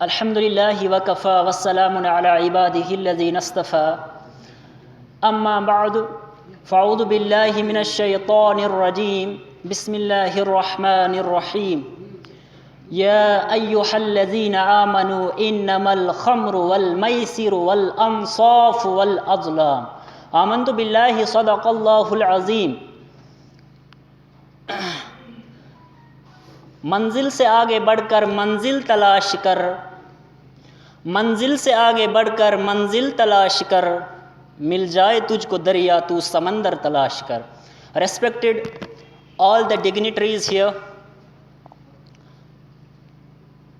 الحمد للہ وکفی والسلام علی عبادہ الذین اصطفى اما بعد فاعوذ باللہ من الشیطان الرجیم بسم اللہ الرحمن الرحیم یا ایہا الذین آمنوا انما الخمر والمیسر والانصاف والازلام آمنت باللہ صدق اللہ العظیم۔ منزل سے آگے بڑھ کر منزل تلاش کر، منزل سے آگے بڑھ کر منزل تلاش کر، مل جائے تجھ کو دریا تو سمندر تلاش کر۔ Respected all the dignitaries here,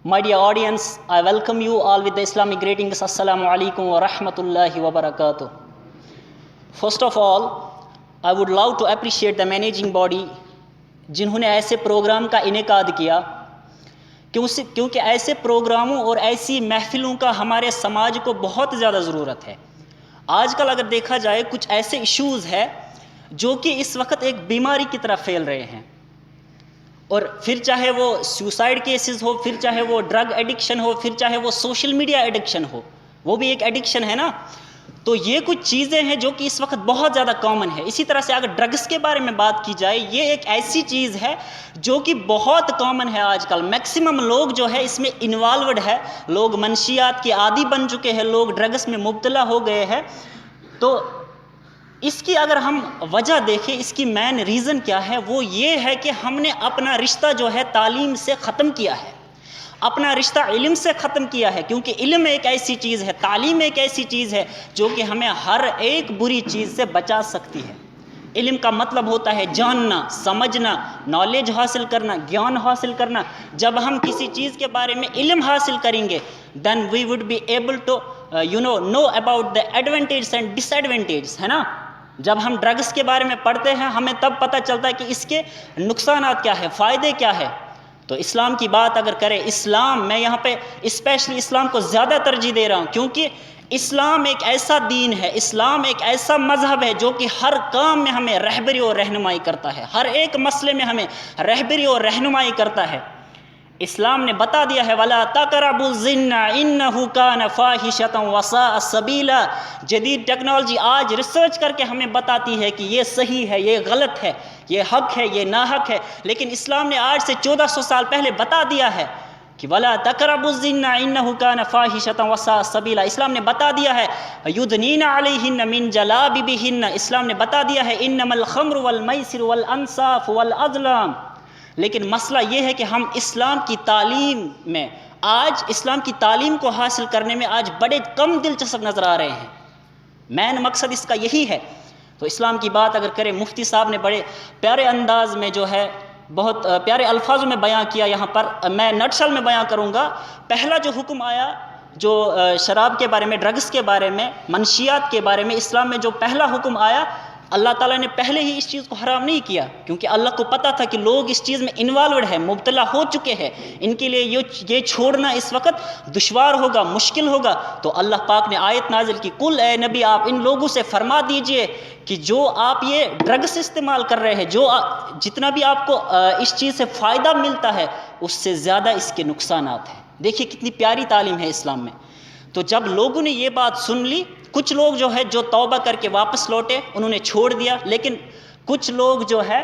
my dear audience, I welcome you all with the Islamic greetings. Assalamu alaikum wa rahmatullahi wa barakatuh. First of all, I would love to appreciate the managing body جنہوں نے ایسے programme کا انعقاد کیا، کیونکہ ایسے پروگراموں اور ایسی محفلوں کا ہمارے سماج کو بہت زیادہ ضرورت ہے۔ آج کل اگر دیکھا جائے کچھ ایسے ایشوز ہیں جو کہ اس وقت ایک بیماری کی طرح پھیل رہے ہیں، اور پھر چاہے وہ سوسائڈ کیسز ہو، پھر چاہے وہ ڈرگ ایڈکشن ہو، پھر چاہے وہ سوشل میڈیا ایڈکشن ہو، وہ بھی ایک ایڈکشن ہے نا۔ تو یہ کچھ چیزیں ہیں جو کہ اس وقت بہت زیادہ کامن ہے۔ اسی طرح سے اگر ڈرگس کے بارے میں بات کی جائے، یہ ایک ایسی چیز ہے جو کہ بہت کامن ہے آج کل۔ میکسیمم لوگ جو ہے اس میں انوالوڈ ہے، لوگ منشیات کے عادی بن چکے ہیں، لوگ ڈرگس میں مبتلا ہو گئے ہیں۔ تو اس کی اگر ہم وجہ دیکھیں، اس کی مین ریزن کیا ہے، وہ یہ ہے کہ ہم نے اپنا رشتہ جو ہے تعلیم سے ختم کیا ہے، اپنا رشتہ علم سے ختم کیا ہے، کیونکہ علم ایک ایسی چیز ہے، تعلیم ایک ایسی چیز ہے جو کہ ہمیں ہر ایک بری چیز سے بچا سکتی ہے۔ علم کا مطلب ہوتا ہے جاننا، سمجھنا، نالج حاصل کرنا، گیان حاصل کرنا۔ جب ہم کسی چیز کے بارے میں علم حاصل کریں گے then we would be able to know about the advantages and disadvantages، ہے نا۔ جب ہم ڈرگس کے بارے میں پڑھتے ہیں ہمیں تب پتہ چلتا ہے کہ اس کے نقصانات کیا ہے، فائدے کیا ہے۔ تو اسلام کی بات اگر کریں، اسلام، میں یہاں پہ اسپیشلی اسلام کو زیادہ ترجیح دے رہا ہوں، کیونکہ اسلام ایک ایسا دین ہے، اسلام ایک ایسا مذہب ہے جو کہ ہر کام میں ہمیں رہبری اور رہنمائی کرتا ہے، ہر ایک مسئلے میں ہمیں رہبری اور رہنمائی کرتا ہے۔ اسلام نے بتا دیا ہے وَلَا تَقْرَبُوا الزِّنَّ إِنَّهُ كَانَ فَاحِشَةً وَسَاءَ سَبِيلًا۔ جدید ٹیکنالوجی آج ریسرچ کر کے ہمیں بتاتی ہے کہ یہ صحیح ہے، یہ غلط ہے، یہ حق ہے، یہ ناحق ہے، لیکن اسلام نے آج سے 1400 سال پہلے بتا دیا ہے کہ وَلَا تَقْرَبُوا الزِّنَّ إِنَّهُ كَانَ فَاحِشَةً وَسَاءَ سَبِيلًا۔ اسلام نے بتا دیا ہے يُدْنِينَ عَلَيْهِنَّ مِن جَلَابِبِهِنَّ۔ اسلام نے بتا دیا ہے إِنَّمَا الْخَمْرُ وَالْمَيْسِرُ وَالْأَنصَافُ وَالْأَزْلَامُ۔ لیکن مسئلہ یہ ہے کہ ہم اسلام کی تعلیم میں، آج اسلام کی تعلیم کو حاصل کرنے میں آج بڑے کم دلچسپ نظر آ رہے ہیں۔ مین مقصد اس کا یہی ہے۔ تو اسلام کی بات اگر کریں، مفتی صاحب نے بڑے پیارے انداز میں جو ہے، بہت پیارے الفاظوں میں بیان کیا۔ یہاں پر میں نٹشل میں بیان کروں گا۔ پہلا جو حکم آیا، جو شراب کے بارے میں، ڈرگس کے بارے میں، منشیات کے بارے میں، اسلام میں جو پہلا حکم آیا، اللہ تعالیٰ نے پہلے ہی اس چیز کو حرام نہیں کیا، کیونکہ اللہ کو پتہ تھا کہ لوگ اس چیز میں انوالوڈ ہیں، مبتلا ہو چکے ہیں، ان کے لیے یہ چھوڑنا اس وقت دشوار ہوگا، مشکل ہوگا۔ تو اللہ پاک نے آیت نازل کی، قل اے نبی آپ ان لوگوں سے فرما دیجئے کہ جو آپ یہ ڈرگس استعمال کر رہے ہیں، جتنا بھی آپ کو اس چیز سے فائدہ ملتا ہے اس سے زیادہ اس کے نقصانات ہیں۔ دیکھیے کتنی پیاری تعلیم ہے اسلام میں۔ تو جب لوگوں نے یہ بات سن لی، کچھ لوگ جو ہے جو توبہ کر کے واپس لوٹے انہوں نے چھوڑ دیا، لیکن کچھ لوگ جو ہے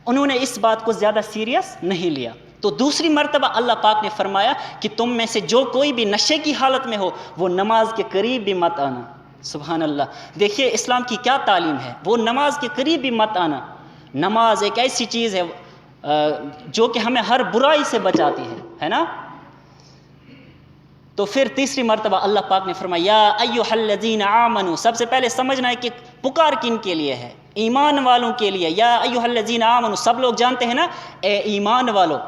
انہوں نے اس بات کو زیادہ سیریس نہیں لیا۔ تو دوسری مرتبہ اللہ پاک نے فرمایا کہ تم میں سے جو کوئی بھی نشے کی حالت میں ہو وہ نماز کے قریب بھی مت آنا۔ سبحان اللہ، دیکھیے اسلام کی کیا تعلیم ہے، وہ نماز کے قریب بھی مت آنا۔ نماز ایک ایسی چیز ہے جو کہ ہمیں ہر برائی سے بچاتی ہے نا۔ تو پھر تیسری مرتبہ اللہ پاک نے فرمایا یا ایھا الذین آمنوا۔ سب سے پہلے سمجھنا ہے کہ پکار کن کے لیے ہے، ایمان والوں کے لیے۔ یا ایھا الذین آمنوا، سب لوگ جانتے ہیں نا، اے ایمان والو۔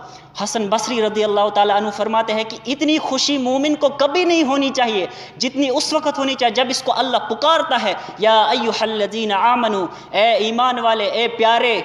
حسن بصری رضی اللہ تعالیٰ عنہ فرماتے ہیں کہ اتنی خوشی مومن کو کبھی نہیں ہونی چاہیے جتنی اس وقت ہونی چاہیے جب اس کو اللہ پکارتا ہے یا ایھا الذین آمنوا، اے ایمان والے، اے پیارے۔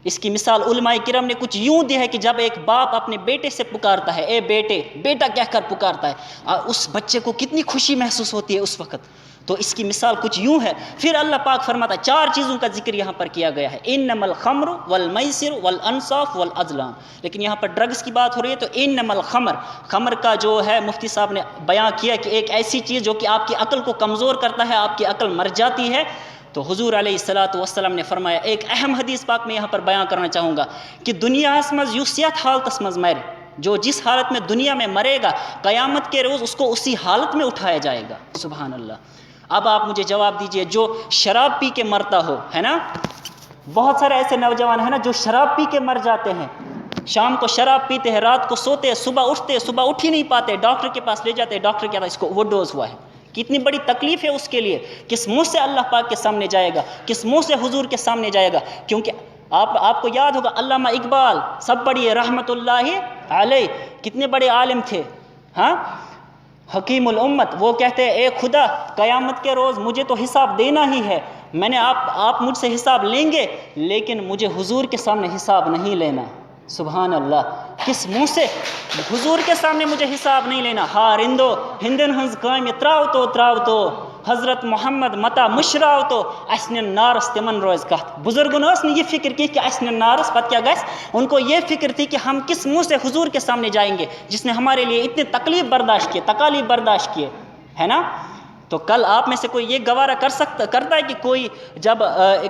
اس کی مثال علماء کرام نے کچھ یوں دی ہے کہ جب ایک باپ اپنے بیٹے سے پکارتا ہے، اے بیٹے، بیٹا کہہ کر پکارتا ہے، اس بچے کو کتنی خوشی محسوس ہوتی ہے اس وقت۔ تو اس کی مثال کچھ یوں ہے. پھر اللہ پاک فرماتا ہے 4 چیزوں کا ذکر یہاں پر کیا گیا ہے. انما الخمر والمیسر والانصاف والازلام. لیکن یہاں پر ڈرگس کی بات ہو رہی ہے تو انما الخمر، خمر کا جو ہے مفتی صاحب نے بیان کیا کہ ایک ایسی چیز جو کہ آپ کی عقل کو کمزور کرتا ہے، آپ کی عقل مر جاتی ہے. تو حضور علیہ السلام نے فرمایا، ایک اہم حدیث پاک میں یہاں پر بیان کرنا چاہوں گا کہ دنیا مز یس یت حالتس مز مر، جو جس حالت میں دنیا میں مرے گا قیامت کے روز اس کو اسی حالت میں اٹھایا جائے گا. سبحان اللہ. اب آپ مجھے جواب دیجئے، جو شراب پی کے مرتا ہو، ہے نا، بہت سارے ایسے نوجوان ہیں نا جو شراب پی کے مر جاتے ہیں. شام کو شراب پیتے ہیں، رات کو سوتے ہیں، صبح اٹھتے ہیں، صبح اٹھ ہی نہیں پاتے، ڈاکٹر کے پاس لے جاتے ہیں، ڈاکٹر کہتا ہے اس کو اوور ڈوز ہوا ہے. کتنی بڑی تکلیف ہے اس کے لیے. کس منہ سے اللہ پاک کے سامنے جائے گا، کس منہ سے حضور کے سامنے جائے گا. کیونکہ آپ کو یاد ہوگا علامہ اقبال سب پڑھیے رحمۃ اللہ علیہ، کتنے بڑے عالم تھے، ہاں، حکیم الامت. وہ کہتے ہیں اے خدا قیامت کے روز مجھے تو حساب دینا ہی ہے، میں نے آپ مجھ سے حساب لیں گے لیکن مجھے حضور کے سامنے حساب نہیں لینا. سبحان اللہ. کس منہ سے حضور کے سامنے مجھے حساب نہیں لینا. ہاں رندو ہندن ہنز کام تراو تو حضرت محمد متا مشراو تو اسن نارس تمن روز کت. بزرگن اس نے یہ فکر کی کہ اسن نارس پت کیا گس، ان کو یہ فکر تھی کہ ہم کس منہ سے حضور کے سامنے جائیں گے جس نے ہمارے لیے اتنے تکلیف برداشت کیے، تکالیف برداشت کیے، ہے نا. تو کل آپ میں سے کوئی یہ گوارہ کرتا ہے کہ کوئی جب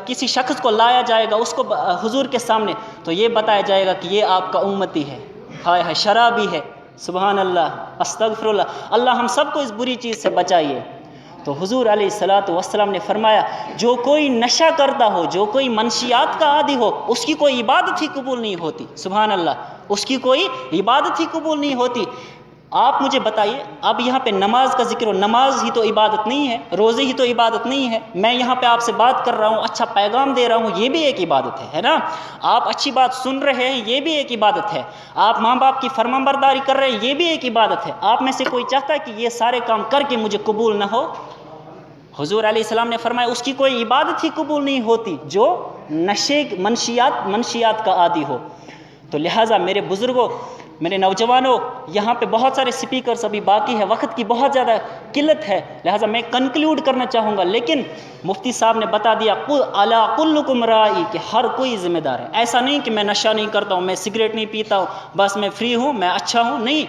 کسی شخص کو لایا جائے گا اس کو حضور کے سامنے تو یہ بتایا جائے گا کہ یہ آپ کا امتی ہے، ہائے ہائے شرابی ہے. سبحان اللہ، استغفر اللہ. اللہ ہم سب کو اس بری چیز سے بچائیے. تو حضور علیہ السلام نے فرمایا جو کوئی نشہ کرتا ہو، جو کوئی منشیات کا عادی ہو، اس کی کوئی عبادت ہی قبول نہیں ہوتی. سبحان اللہ، اس کی کوئی عبادت ہی قبول نہیں ہوتی. آپ مجھے بتائیے، اب یہاں پہ نماز کا ذکر ہو، نماز ہی تو عبادت نہیں ہے، روزے ہی تو عبادت نہیں ہے. میں یہاں پہ آپ سے بات کر رہا ہوں، اچھا پیغام دے رہا ہوں، یہ بھی ایک عبادت ہے نا. آپ اچھی بات سن رہے ہیں، یہ بھی ایک عبادت ہے. آپ ماں باپ کی فرمانبرداری کر رہے ہیں، یہ بھی ایک عبادت ہے. آپ میں سے کوئی چاہتا ہے کہ یہ سارے کام کر کے مجھے قبول نہ ہو؟ حضور علیہ السلام نے فرمایا اس کی کوئی عبادت ہی قبول نہیں ہوتی جو نشے منشیات کا عادی ہو. تو لہٰذا میرے بزرگوں، میرے نوجوانوں، یہاں پہ بہت سارے سپیکرز ابھی باقی ہے، وقت کی بہت زیادہ قلت ہے، لہٰذا میں کنکلیوڈ کرنا چاہوں گا. لیکن مفتی صاحب نے بتا دیا الا کلکم رائی، کہ ہر کوئی ذمہ دار ہے. ایسا نہیں کہ میں نشہ نہیں کرتا ہوں، میں سگریٹ نہیں پیتا ہوں، بس میں فری ہوں، میں اچھا ہوں. نہیں،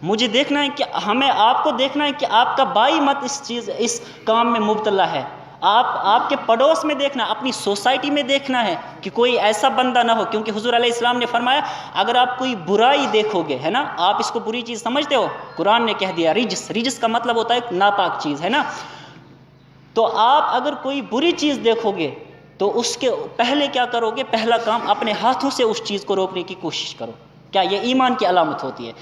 مجھے دیکھنا ہے کہ ہمیں آپ کو دیکھنا ہے کہ آپ کا بائی مت اس کام میں مبتلا ہے. آپ کے پڑوس میں دیکھنا، اپنی سوسائٹی میں دیکھنا ہے کہ کوئی ایسا بندہ نہ ہو. کیونکہ حضور علیہ السلام نے فرمایا اگر آپ کوئی برائی دیکھو گے، ہے نا، آپ اس کو بری چیز سمجھتے ہو، قرآن نے کہہ دیا رجس کا مطلب ہوتا ہے ناپاک چیز، ہے نا. تو آپ اگر کوئی بری چیز دیکھو گے تو اس کے پہلے کیا کرو گے؟ پہلا کام اپنے ہاتھوں سے اس چیز کو روکنے کی کوشش کرو. کیا یہ ایمان کی علامت ہوتی ہے؟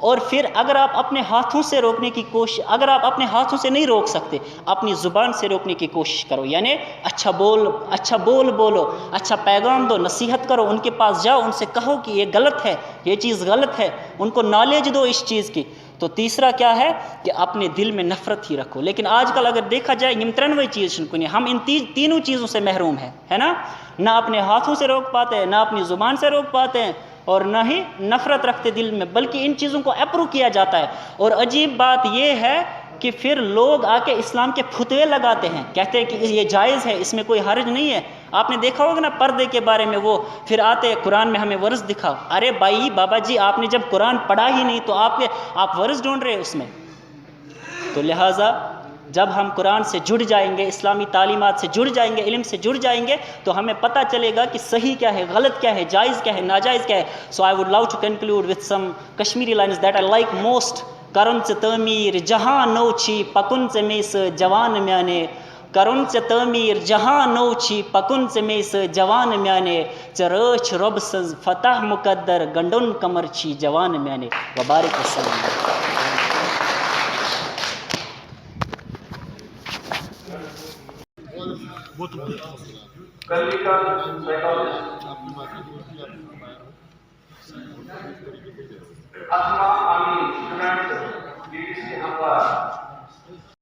اور پھر اگر آپ اپنے ہاتھوں سے روکنے کی کوشش، اگر آپ اپنے ہاتھوں سے نہیں روک سکتے، اپنی زبان سے روکنے کی کوشش کرو. یعنی اچھا بولو، اچھا پیغام دو، نصیحت کرو، ان کے پاس جاؤ، ان سے کہو کہ یہ غلط ہے، یہ چیز غلط ہے، ان کو نالج دو اس چیز کی. تو تیسرا کیا ہے کہ اپنے دل میں نفرت ہی رکھو. لیکن آج کل اگر دیکھا جائے یم 93 چیز ہم ان تینوں چیزوں سے محروم ہیں، ہے نا. نہ اپنے ہاتھوں سے روک پاتے ہیں، نہ اپنی زبان سے روک پاتے ہیں، اور نہ ہی نفرت رکھتے دل میں، بلکہ ان چیزوں کو اپروو کیا جاتا ہے. اور عجیب بات یہ ہے کہ پھر لوگ آ کے اسلام کے فتوے لگاتے ہیں، کہتے ہیں کہ یہ جائز ہے، اس میں کوئی حرج نہیں ہے. آپ نے دیکھا ہوگا نا پردے کے بارے میں، وہ پھر آتے قرآن میں ہمیں ورز دکھاؤ. ارے بھائی بابا جی، آپ نے جب قرآن پڑھا ہی نہیں تو آپ ورز ڈھونڈ رہے اس میں. تو لہٰذا جب ہم قرآن سے جڑ جائیں گے، اسلامی تعلیمات سے جڑ جائیں گے، علم سے جڑ جائیں گے، تو ہمیں پتہ چلے گا کہ صحیح کیا ہے، غلط کیا ہے، جائز کیا ہے، ناجائز کیا ہے. So I would love to conclude with some Kashmiri lines that I like most. کرن چ تعمیر جہاں نو چھی پکن چ میس جوان میانے، کرن چ تعمیر جہاں نو چھی پکن چ میس جوان میانے، چرچ رب سز فتح مقدر گنڈن کمر چھی جوان میانے. وبارک وسلم. اسما امین اسٹوڈنٹ DDC ہموار